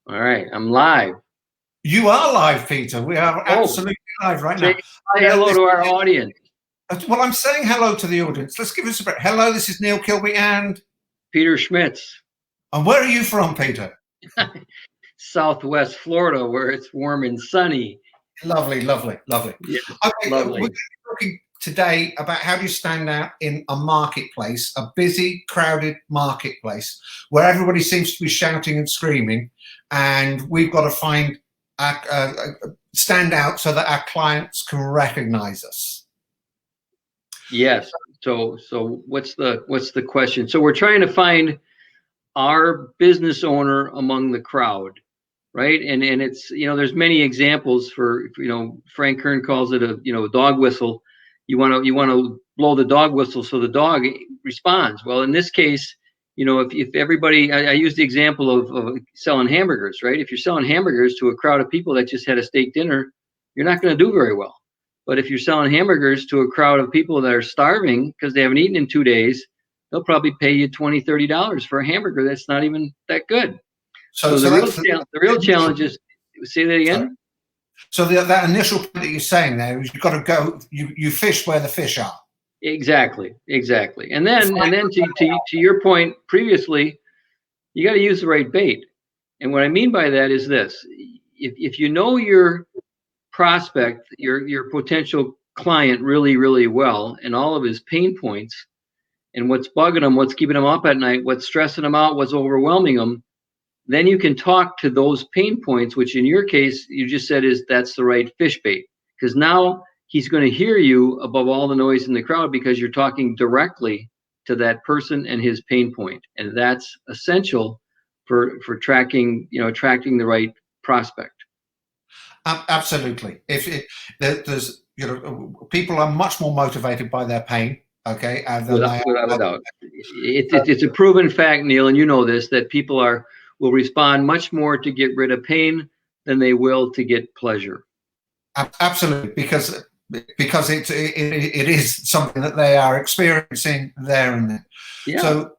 All right, I'm live. You are live, Peter. We are absolutely live right now. Say hello to our audience. Well, I'm saying hello to the audience. Let's give us a break. Hello, this is Neil Kilbey and Peter Schmitz. And where are you from, Peter? Southwest Florida, where it's warm and sunny. Lovely, lovely, lovely. Yeah, okay, lovely. we're going to be talking today about how do you stand out in a marketplace, a busy, crowded marketplace where everybody seems to be shouting and screaming, and we've got to find stand out so that our clients can recognize us. Yes. So what's the question? So we're trying to find our business owner among the crowd, right? And it's, there's many examples for, Frank Kern calls it a dog whistle. You want to blow the dog whistle so the dog responds. Well, in this case, if everybody, I use the example of selling hamburgers, right? If you're selling hamburgers to a crowd of people that just had a steak dinner, you're not going to do very well. But if you're selling hamburgers to a crowd of people that are starving because they haven't eaten in 2 days, they'll probably pay you $20, $30 for a hamburger that's not even that good. So the real challenge is, say that again? So that initial point that you're saying there is you've got to go, you fish where the fish are. Exactly. And then to your point previously, you got to use the right bait. And what I mean by that is this: if you know your prospect, your potential client really, really well, and all of his pain points, and what's bugging them, what's keeping them up at night, what's stressing them out, what's overwhelming them, then you can talk to those pain points, which in your case, you just said that's the right fish bait. Because now he's going to hear you above all the noise in the crowd because you're talking directly to that person and his pain point. And that's essential for attracting the right prospect. Absolutely. There's people are much more motivated by their pain. Okay, without a doubt, it's a proven fact, Neil, and you know this, that people will respond much more to get rid of pain than they will to get pleasure. Absolutely, because it is something that they are experiencing there and then. Yeah. So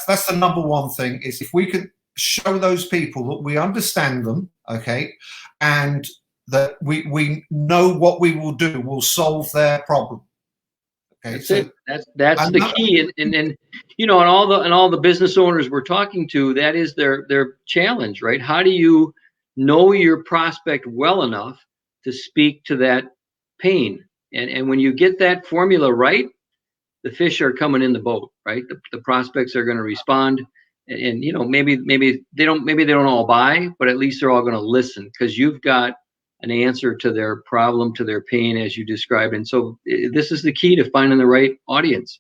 that's the number one thing, is if we could show those people that we understand them, okay, and that we know what we will do will solve their problem. Okay, that's it. That's the key, and all the business owners we're talking to, that is their challenge, right? How do you know your prospect well enough to speak to that pain? And when you get that formula right, the fish are coming in the boat, right? The prospects are going to respond, and maybe they don't all buy, but at least they're all going to listen because you've got an answer to their problem, to their pain, as you described. And so this is the key to finding the right audience.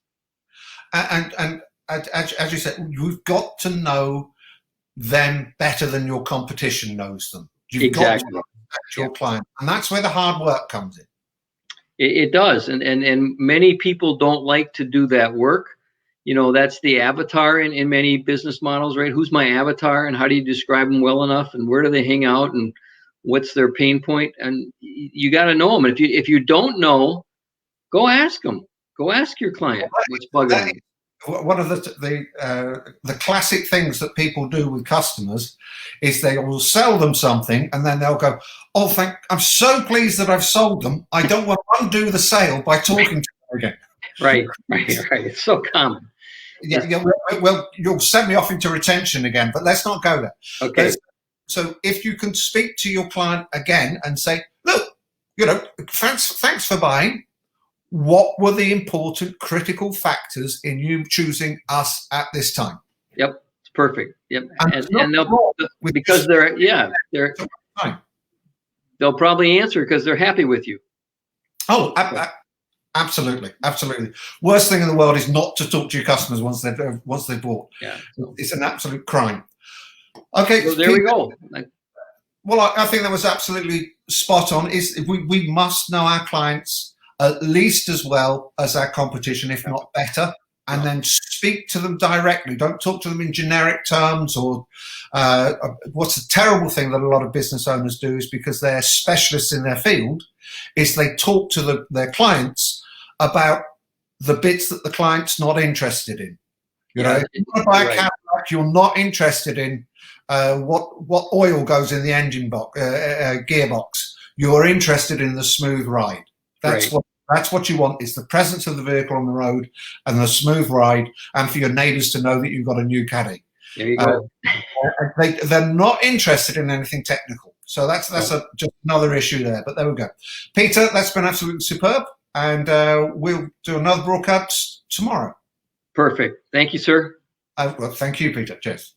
And as you said, you've got to know them better than your competition knows them. You've got to know your client. And that's where the hard work comes in. It does. And many people don't like to do that work. That's the avatar in many business models, right? Who's my avatar and how do you describe them well enough and where do they hang out and what's their pain point? And you got to know them. And if you don't know, go ask them. Go ask your client what's bugging them. One of the classic things that people do with customers is they will sell them something and then they'll go, "Oh, I'm so pleased that I've sold them. I don't want to undo the sale by talking to them again." Right. It's so common. Yeah. Well, you'll send me off into retention again, but let's not go there. Okay. So if you can speak to your client again and say, "Look, thanks for buying. What were the important critical factors in you choosing us at this time?" Yep, it's perfect. Yep, and they'll because they'll probably answer because they're happy with you. Oh, absolutely. Worst thing in the world is not to talk to your customers once they've bought. Yeah, it's an absolute crime. Okay, so there we go. Well, I think that was absolutely spot on. We must know our clients at least as well as our competition, if not better, and then speak to them directly. Don't talk to them in generic terms or what's a terrible thing that a lot of business owners do is because they're specialists in their field, is they talk to their clients about the bits that the client's not interested in. You want to buy a camera, fact, you're not interested in what oil goes in the engine box, gearbox. You're interested in the smooth ride. That's what you want, is the presence of the vehicle on the road and the smooth ride, and for your neighbours to know that you've got a new caddy. There you go. They're not interested in anything technical. So that's just another issue there. But there we go. Peter, that's been absolutely superb. And we'll do another broadcast tomorrow. Perfect. Thank you, sir. Well, thank you, Peter. Cheers.